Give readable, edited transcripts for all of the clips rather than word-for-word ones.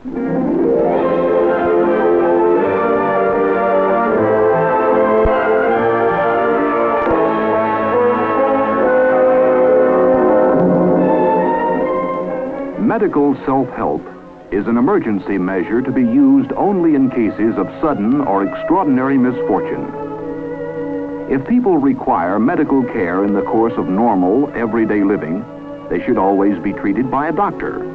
Medical self-help is an emergency measure to be used only in cases of sudden or extraordinary misfortune. If people require medical care in the course of normal, everyday living, they should always be treated by a doctor.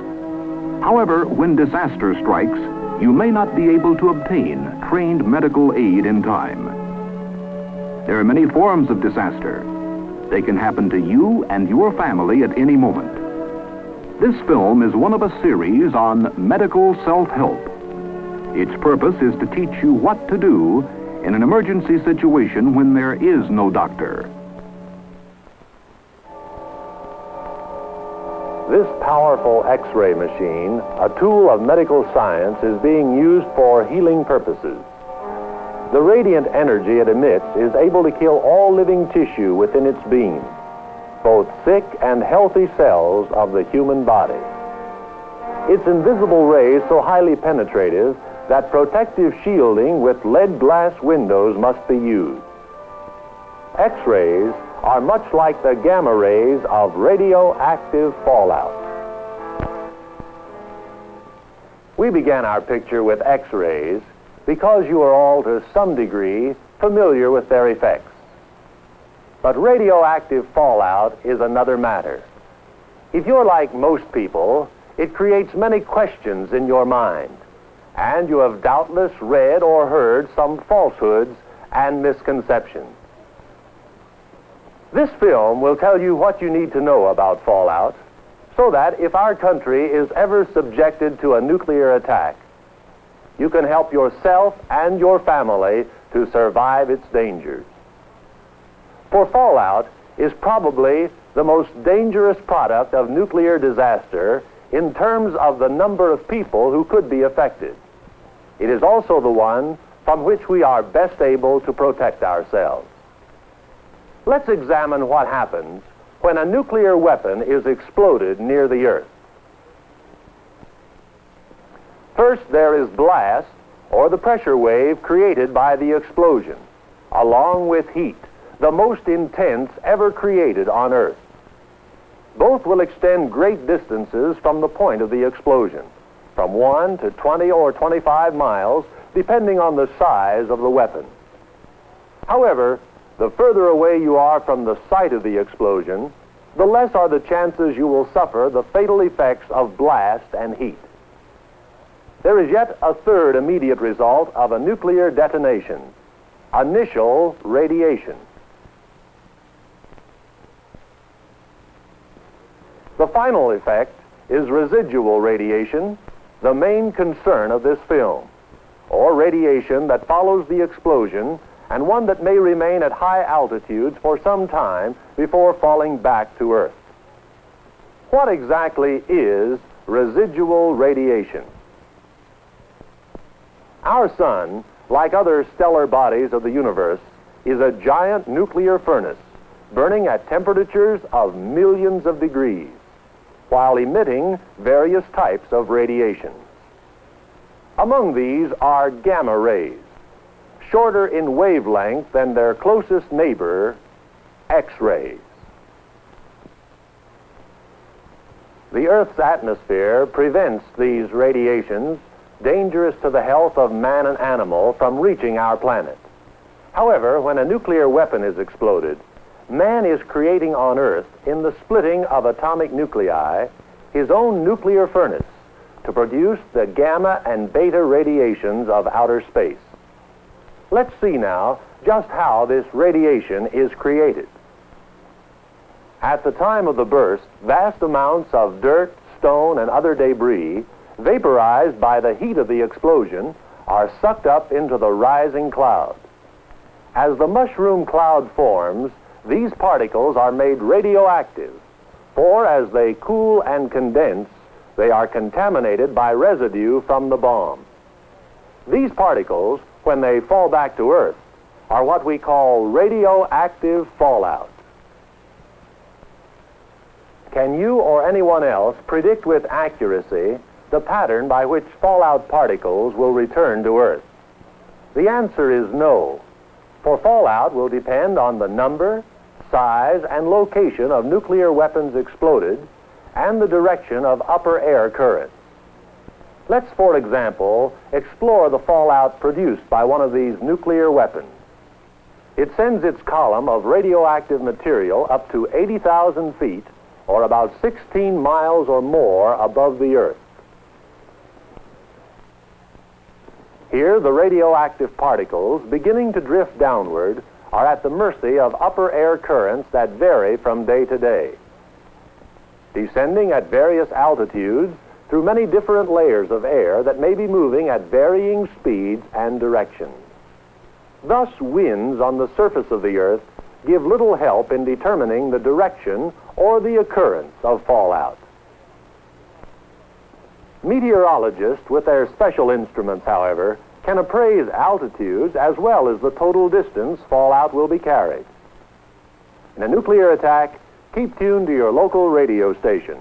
However, when disaster strikes, you may not be able to obtain trained medical aid in time. There are many forms of disaster. They can happen to you and your family at any moment. This film is one of a series on medical self-help. Its purpose is to teach you what to do in an emergency situation when there is no doctor. This powerful X-ray machine, a tool of medical science, is being used for healing purposes. The radiant energy it emits is able to kill all living tissue within its beam, both sick and healthy cells of the human body. Its invisible rays so highly penetrative that protective shielding with lead glass windows must be used. X-rays are much like the gamma rays of radioactive fallout. We began our picture with X-rays because you are all to some degree familiar with their effects. But radioactive fallout is another matter. If you're like most people, it creates many questions in your mind, and you have doubtless read or heard some falsehoods and misconceptions. This film will tell you what you need to know about fallout, so that if our country is ever subjected to a nuclear attack, you can help yourself and your family to survive its dangers. For fallout is probably the most dangerous product of nuclear disaster in terms of the number of people who could be affected. It is also the one from which we are best able to protect ourselves. Let's examine what happens when a nuclear weapon is exploded near the Earth. First, there is blast, or the pressure wave created by the explosion, along with heat, the most intense ever created on Earth. Both will extend great distances from the point of the explosion, from 1 to 20 or 25 miles, depending on the size of the weapon. However, the further away you are from the site of the explosion, the less are the chances you will suffer the fatal effects of blast and heat. There is yet a third immediate result of a nuclear detonation: initial radiation. The final effect is residual radiation, the main concern of this film, or radiation that follows the explosion and one that may remain at high altitudes for some time before falling back to Earth. What exactly is residual radiation? Our sun, like other stellar bodies of the universe, is a giant nuclear furnace burning at temperatures of millions of degrees, while emitting various types of radiation. Among these are gamma rays, shorter in wavelength than their closest neighbor, X-rays. The Earth's atmosphere prevents these radiations, dangerous to the health of man and animal, from reaching our planet. However, when a nuclear weapon is exploded, man is creating on Earth, in the splitting of atomic nuclei, his own nuclear furnace to produce the gamma and beta radiations of outer space. Let's see now just how this radiation is created. At the time of the burst, vast amounts of dirt, stone, and other debris, vaporized by the heat of the explosion, are sucked up into the rising cloud. As the mushroom cloud forms, these particles are made radioactive, for as they cool and condense, they are contaminated by residue from the bomb. These particles, when they fall back to Earth, are what we call radioactive fallout. Can you or anyone else predict with accuracy the pattern by which fallout particles will return to Earth? The answer is no, for fallout will depend on the number, size, and location of nuclear weapons exploded and the direction of upper air currents. Let's, for example, explore the fallout produced by one of these nuclear weapons. It sends its column of radioactive material up to 80,000 feet, or about 16 miles or more above the Earth. Here, the radioactive particles, beginning to drift downward, are at the mercy of upper air currents that vary from day to day. Descending at various altitudes through many different layers of air that may be moving at varying speeds and directions. Thus, winds on the surface of the Earth give little help in determining the direction or the occurrence of fallout. Meteorologists, with their special instruments, however, can appraise altitudes as well as the total distance fallout will be carried. In a nuclear attack, keep tuned to your local radio station.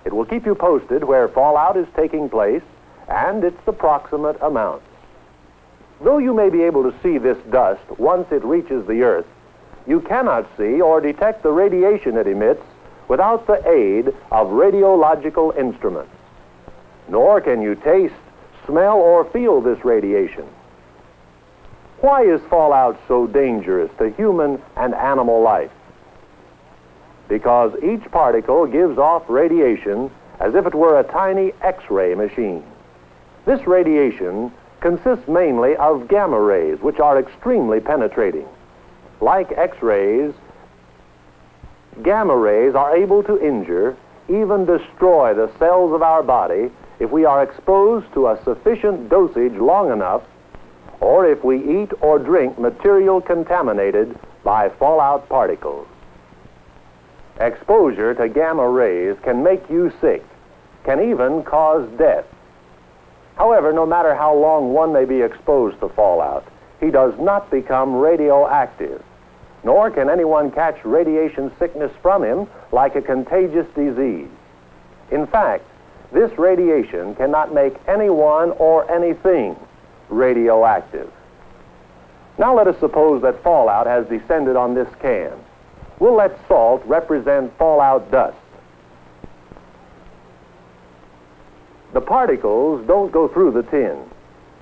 It will keep you posted where fallout is taking place and its approximate amounts. Though you may be able to see this dust once it reaches the Earth, you cannot see or detect the radiation it emits without the aid of radiological instruments. Nor can you taste, smell, or feel this radiation. Why is fallout so dangerous to human and animal life? Because each particle gives off radiation as if it were a tiny X-ray machine. This radiation consists mainly of gamma rays, which are extremely penetrating. Like X-rays, gamma rays are able to injure, even destroy the cells of our body if we are exposed to a sufficient dosage long enough, or if we eat or drink material contaminated by fallout particles. Exposure to gamma rays can make you sick, can even cause death. However, no matter how long one may be exposed to fallout, he does not become radioactive, nor can anyone catch radiation sickness from him like a contagious disease. In fact, this radiation cannot make anyone or anything radioactive. Now let us suppose that fallout has descended on this can. We'll let salt represent fallout dust. The particles don't go through the tin.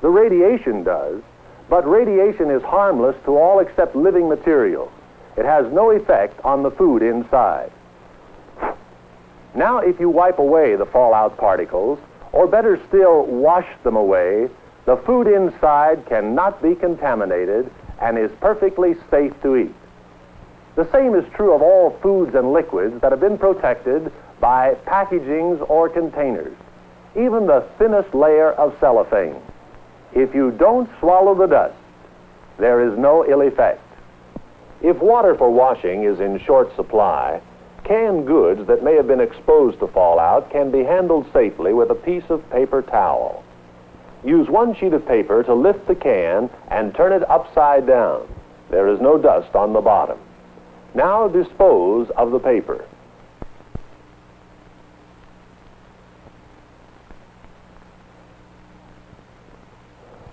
The radiation does, but radiation is harmless to all except living material. It has no effect on the food inside. Now, if you wipe away the fallout particles, or better still, wash them away, the food inside cannot be contaminated and is perfectly safe to eat. The same is true of all foods and liquids that have been protected by packagings or containers, even the thinnest layer of cellophane. If you don't swallow the dust, there is no ill effect. If water for washing is in short supply, canned goods that may have been exposed to fallout can be handled safely with a piece of paper towel. Use one sheet of paper to lift the can and turn it upside down. There is no dust on the bottom. Now dispose of the paper.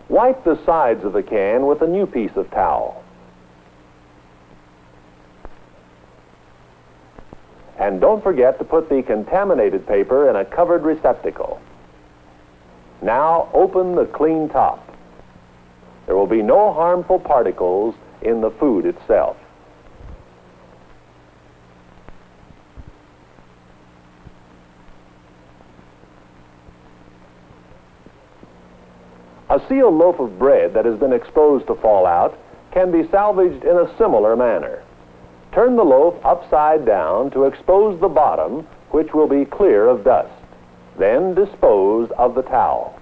Wipe the sides of the can with a new piece of towel. And don't forget to put the contaminated paper in a covered receptacle. Now open the clean top. There will be no harmful particles in the food itself. A sealed loaf of bread that has been exposed to fallout can be salvaged in a similar manner. Turn the loaf upside down to expose the bottom, which will be clear of dust. Then dispose of the towel.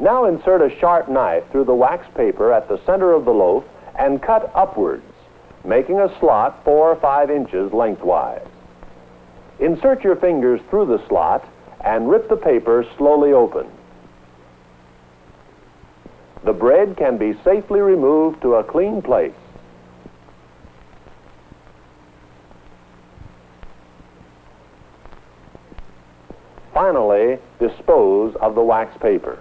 Now insert a sharp knife through the wax paper at the center of the loaf and cut upwards, making a slot 4 or 5 inches lengthwise. Insert your fingers through the slot and rip the paper slowly open. The bread can be safely removed to a clean place. Finally, dispose of the wax paper.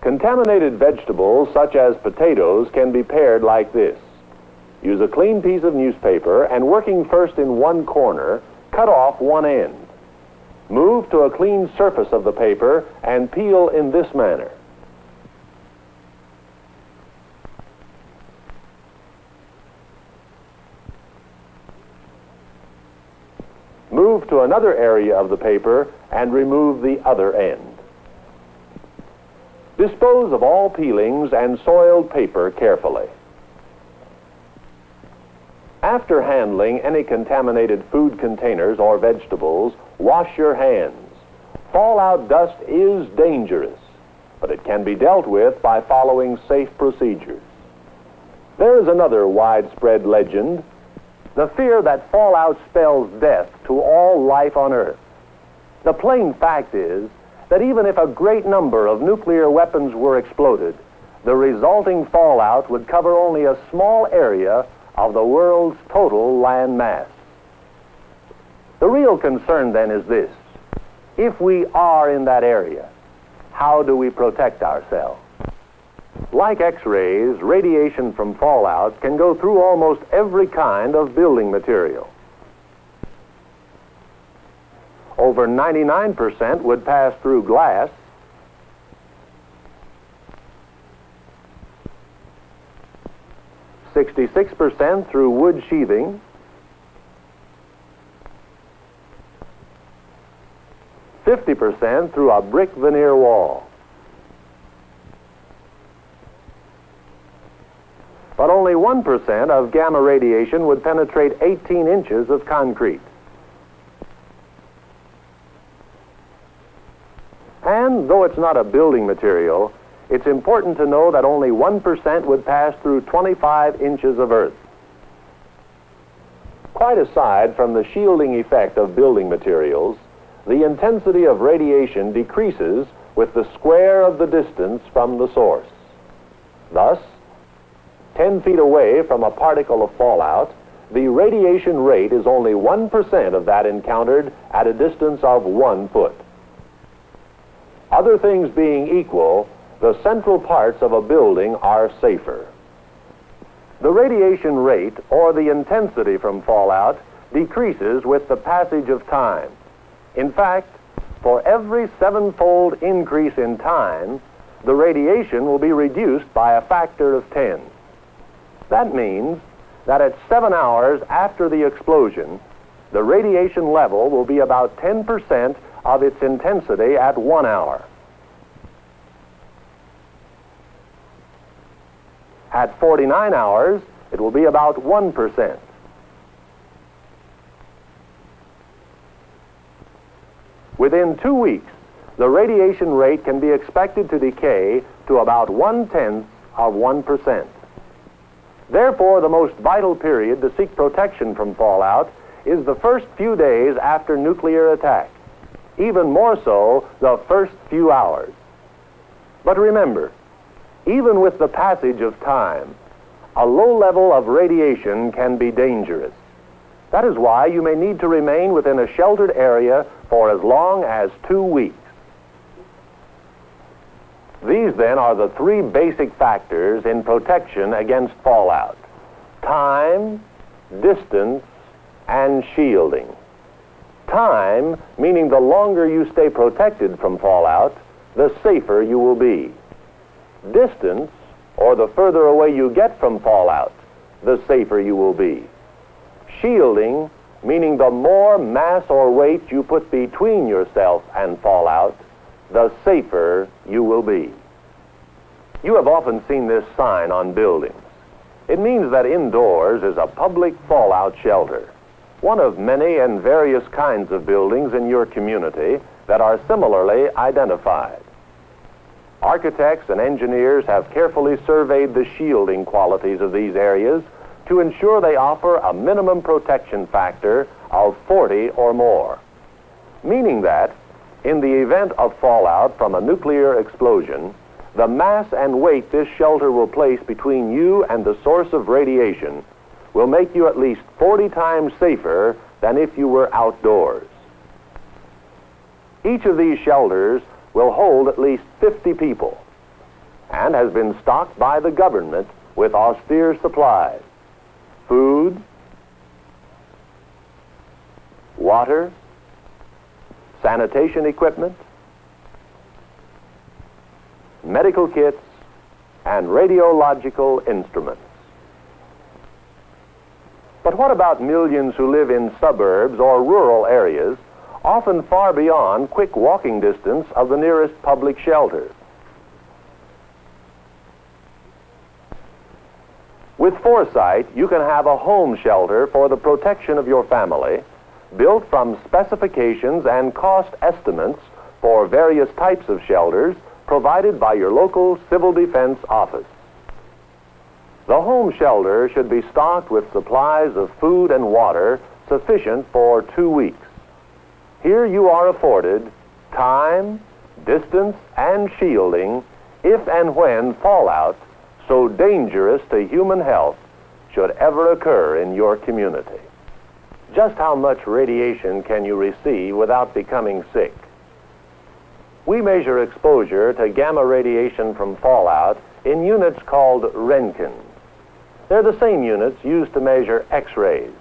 Contaminated vegetables, such as potatoes, can be pared like this. Use a clean piece of newspaper and, working first in one corner, cut off one end. Move to a clean surface of the paper and peel in this manner. Move to another area of the paper and remove the other end. Dispose of all peelings and soiled paper carefully. After handling any contaminated food containers or vegetables, wash your hands. Fallout dust is dangerous, but it can be dealt with by following safe procedures. There is another widespread legend, the fear that fallout spells death to all life on Earth. The plain fact is that even if a great number of nuclear weapons were exploded, the resulting fallout would cover only a small area of the world's total land mass. The real concern then is this: if we are in that area, how do we protect ourselves? Like X-rays, radiation from fallout can go through almost every kind of building material. Over 99% would pass through glass, 66% through wood sheathing, 50% through a brick veneer wall. But only 1% of gamma radiation would penetrate 18 inches of concrete. And though it's not a building material, it's important to know that only 1% would pass through 25 inches of earth. Quite aside from the shielding effect of building materials, the intensity of radiation decreases with the square of the distance from the source. Thus, 10 feet away from a particle of fallout, the radiation rate is only 1% of that encountered at a distance of 1 foot. Other things being equal, the central parts of a building are safer. The radiation rate, or the intensity from fallout, decreases with the passage of time. In fact, for every 7-fold increase in time, the radiation will be reduced by a factor of 10. That means that at 7 hours after the explosion, the radiation level will be about 10% of its intensity at 1 hour. At 49 hours, it will be about 1%. Within 2 weeks, the radiation rate can be expected to decay to about 1/10 of 1%. Therefore, the most vital period to seek protection from fallout is the first few days after nuclear attack, even more so the first few hours. But remember, even with the passage of time, a low level of radiation can be dangerous. That is why you may need to remain within a sheltered area for as long as 2 weeks. These, then, are the 3 basic factors in protection against fallout: time, distance, and shielding. Time, meaning the longer you stay protected from fallout, the safer you will be. Distance, or the further away you get from fallout, the safer you will be. Shielding, meaning the more mass or weight you put between yourself and fallout, the safer you will be. You have often seen this sign on buildings. It means that indoors is a public fallout shelter, one of many and various kinds of buildings in your community that are similarly identified. Architects and engineers have carefully surveyed the shielding qualities of these areas to ensure they offer a minimum protection factor of 40 or more, meaning that in the event of fallout from a nuclear explosion, the mass and weight this shelter will place between you and the source of radiation will make you at least 40 times safer than if you were outdoors. Each of these shelters will hold at least 50 people and has been stocked by the government with austere supplies: food, water, sanitation equipment, medical kits, and radiological instruments. But what about millions who live in suburbs or rural areas, often far beyond quick walking distance of the nearest public shelter? With foresight, you can have a home shelter for the protection of your family, built from specifications and cost estimates for various types of shelters provided by your local civil defense office. The home shelter should be stocked with supplies of food and water sufficient for 2 weeks. Here you are afforded time, distance, and shielding if and when fallout so dangerous to human health should ever occur in your community. Just how much radiation can you receive without becoming sick? We measure exposure to gamma radiation from fallout in units called Roentgens. They're the same units used to measure X-rays,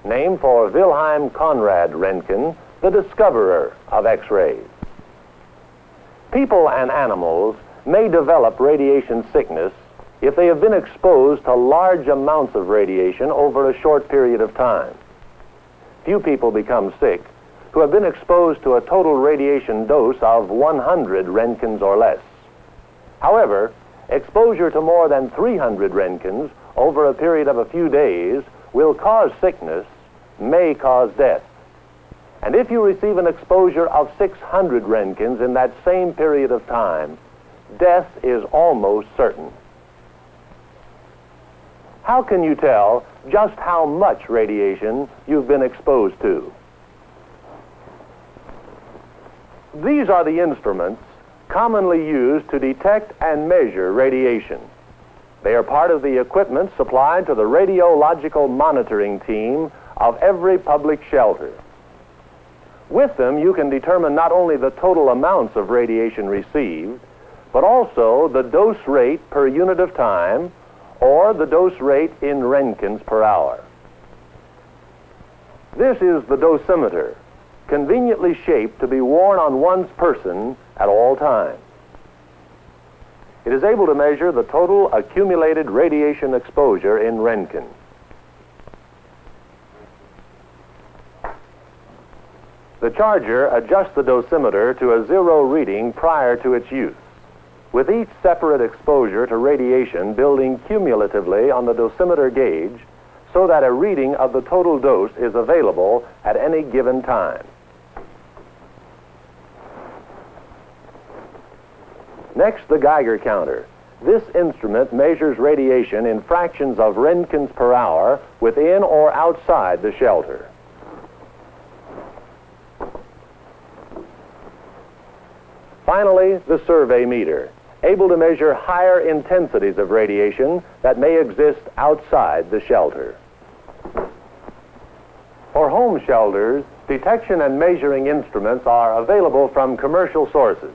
named for Wilhelm Conrad Roentgen, the discoverer of X-rays. People and animals may develop radiation sickness if they have been exposed to large amounts of radiation over a short period of time. Few people become sick who have been exposed to a total radiation dose of 100 Roentgens or less. However, exposure to more than 300 Roentgens over a period of a few days will cause sickness, may cause death. And if you receive an exposure of 600 Roentgens in that same period of time, death is almost certain. How can you tell just how much radiation you've been exposed to? These are the instruments commonly used to detect and measure radiation. They are part of the equipment supplied to the radiological monitoring team of every public shelter. With them, you can determine not only the total amounts of radiation received, but also the dose rate per unit of time, or the dose rate in Roentgens per hour. This is the dosimeter, conveniently shaped to be worn on one's person at all times. It is able to measure the total accumulated radiation exposure in Roentgen. The charger adjusts the dosimeter to a zero reading prior to its use, with each separate exposure to radiation building cumulatively on the dosimeter gauge so that a reading of the total dose is available at any given time. Next, the Geiger counter. This instrument measures radiation in fractions of Roentgens per hour within or outside the shelter. Finally, the survey meter, able to measure higher intensities of radiation that may exist outside the shelter. For home shelters, detection and measuring instruments are available from commercial sources.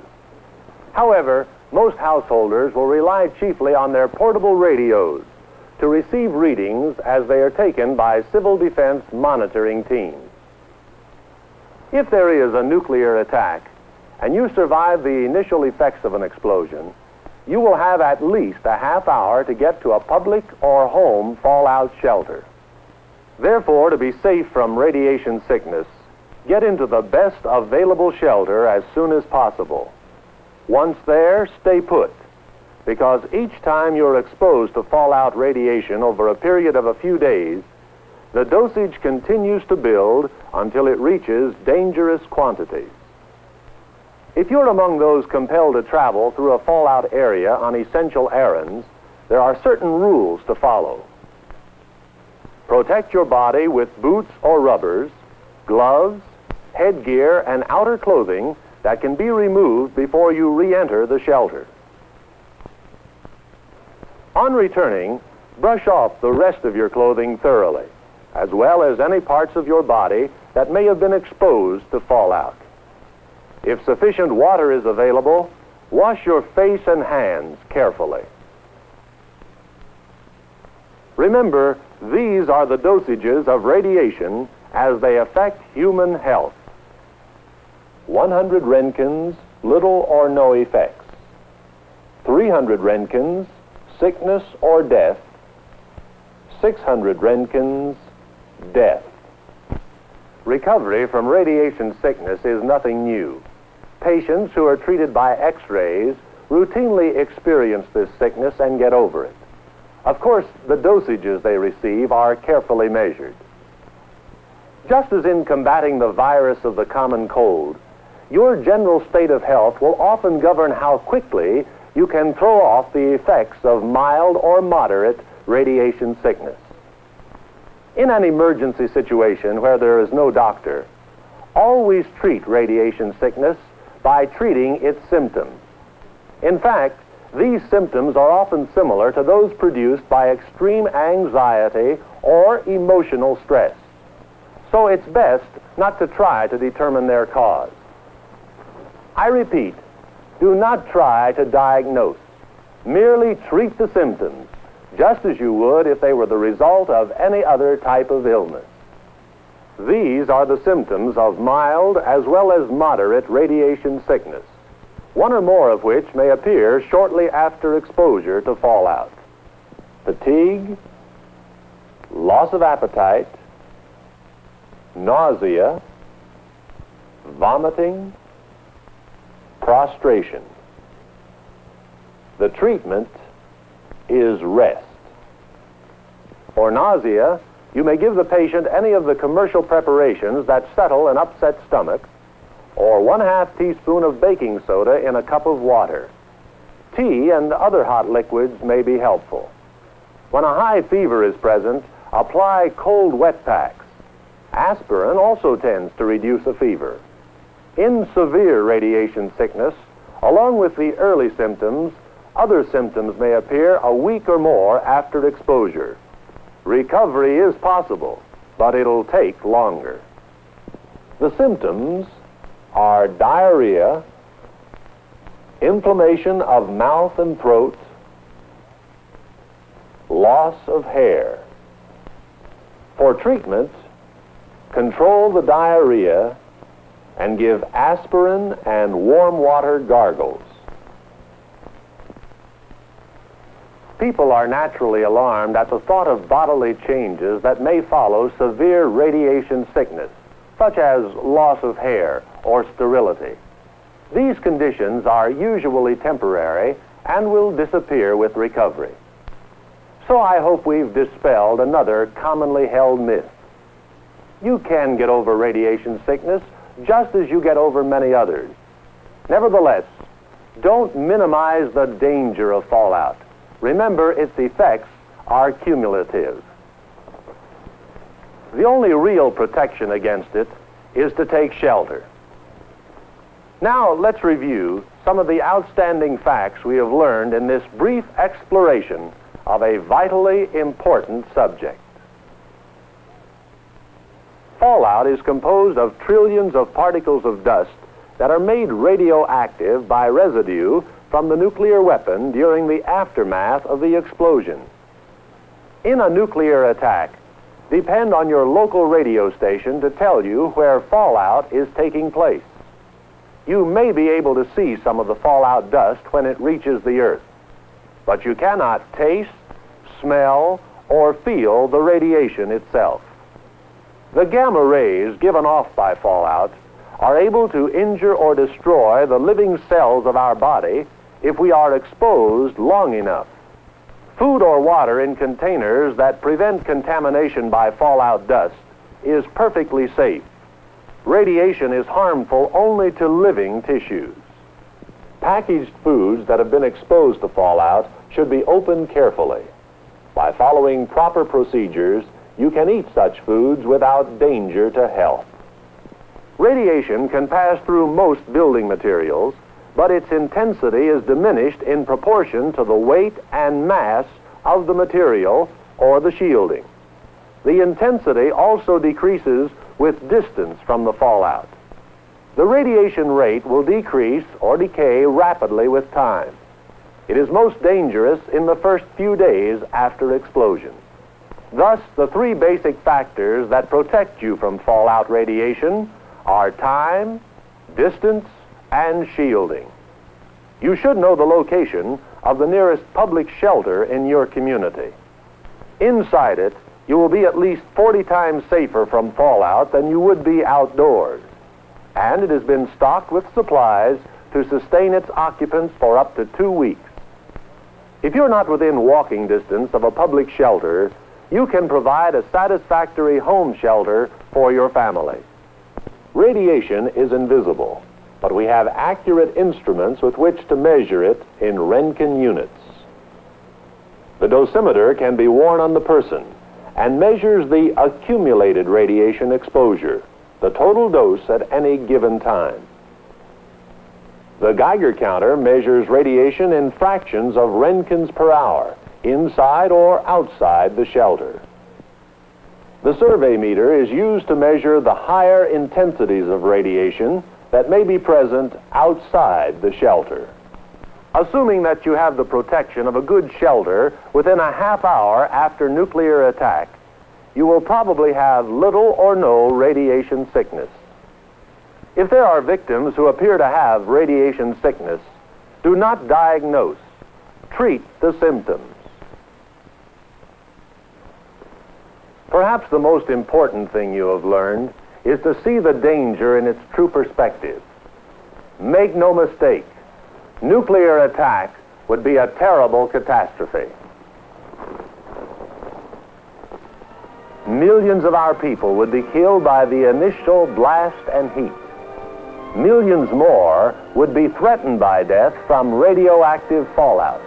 However, most householders will rely chiefly on their portable radios to receive readings as they are taken by civil defense monitoring teams. If there is a nuclear attack and you survive the initial effects of an explosion, you will have at least a half hour to get to a public or home fallout shelter. Therefore, to be safe from radiation sickness, get into the best available shelter as soon as possible. Once there, stay put, because each time you're exposed to fallout radiation over a period of a few days, the dosage continues to build until it reaches dangerous quantities. If you're among those compelled to travel through a fallout area on essential errands, there are certain rules to follow. Protect your body with boots or rubbers, gloves, headgear, and outer clothing that can be removed before you re-enter the shelter. On returning, brush off the rest of your clothing thoroughly, as well as any parts of your body that may have been exposed to fallout. If sufficient water is available, wash your face and hands carefully. Remember, these are the dosages of radiation as they affect human health. 100 Roentgens, little or no effects. 300 Roentgens, sickness or death. 600 Roentgens, death. Recovery from radiation sickness is nothing new. Patients who are treated by X-rays routinely experience this sickness and get over it. Of course, the dosages they receive are carefully measured. Just as in combating the virus of the common cold, your general state of health will often govern how quickly you can throw off the effects of mild or moderate radiation sickness. In an emergency situation where there is no doctor, always treat radiation sickness by treating its symptoms. In fact, these symptoms are often similar to those produced by extreme anxiety or emotional stress. So it's best not to try to determine their cause. I repeat, do not try to diagnose. Merely treat the symptoms, just as you would if they were the result of any other type of illness. These are the symptoms of mild as well as moderate radiation sickness, one or more of which may appear shortly after exposure to fallout. Fatigue, loss of appetite, nausea, vomiting, prostration. The treatment is rest. For nausea, you may give the patient any of the commercial preparations that settle an upset stomach, or 1/2 teaspoon of baking soda in a cup of water. Tea and other hot liquids may be helpful. When a high fever is present, apply cold wet packs. Aspirin also tends to reduce a fever. In severe radiation sickness, along with the early symptoms, other symptoms may appear a week or more after exposure. Recovery is possible, but it'll take longer. The symptoms are diarrhea, inflammation of mouth and throat, loss of hair. For treatment, control the diarrhea and give aspirin and warm water gargles. People are naturally alarmed at the thought of bodily changes that may follow severe radiation sickness, such as loss of hair or sterility. These conditions are usually temporary and will disappear with recovery. So I hope we've dispelled another commonly held myth. You can get over radiation sickness just as you get over many others. Nevertheless, don't minimize the danger of fallout. Remember, its effects are cumulative. The only real protection against it is to take shelter. Now, let's review some of the outstanding facts we have learned in this brief exploration of a vitally important subject. Fallout is composed of trillions of particles of dust that are made radioactive by residue from the nuclear weapon during the aftermath of the explosion. In a nuclear attack, depend on your local radio station to tell you where fallout is taking place. You may be able to see some of the fallout dust when it reaches the earth, but you cannot taste, smell, or feel the radiation itself. The gamma rays given off by fallout are able to injure or destroy the living cells of our body if we are exposed long enough. Food or water in containers that prevent contamination by fallout dust is perfectly safe. Radiation is harmful only to living tissues. Packaged foods that have been exposed to fallout should be opened carefully. By following proper procedures, you can eat such foods without danger to health. Radiation can pass through most building materials, but its intensity is diminished in proportion to the weight and mass of the material or the shielding. The intensity also decreases with distance from the fallout. The radiation rate will decrease or decay rapidly with time. It is most dangerous in the first few days after explosion. Thus, the three basic factors that protect you from fallout radiation are time, distance, and shielding. You should know the location of the nearest public shelter in your community. Inside it, you will be at least 40 times safer from fallout than you would be outdoors. And it has been stocked with supplies to sustain its occupants for up to 2 weeks. If you're not within walking distance of a public shelter, you can provide a satisfactory home shelter for your family. Radiation is invisible, but we have accurate instruments with which to measure it in Roentgen units. The dosimeter can be worn on the person and measures the accumulated radiation exposure, the total dose at any given time. The Geiger counter measures radiation in fractions of Roentgens per hour, inside or outside the shelter. The survey meter is used to measure the higher intensities of radiation that may be present outside the shelter. Assuming that you have the protection of a good shelter within a half hour after nuclear attack, you will probably have little or no radiation sickness. If there are victims who appear to have radiation sickness, do not diagnose. Treat the symptoms. Perhaps the most important thing you have learned is to see the danger in its true perspective. Make no mistake, nuclear attack would be a terrible catastrophe. Millions of our people would be killed by the initial blast and heat. Millions more would be threatened by death from radioactive fallout.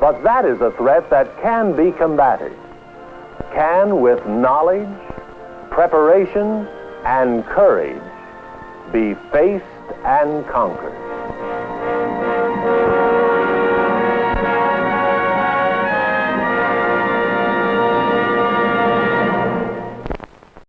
But that is a threat that can be combated, can, with knowledge, preparation, and courage, be faced and conquered.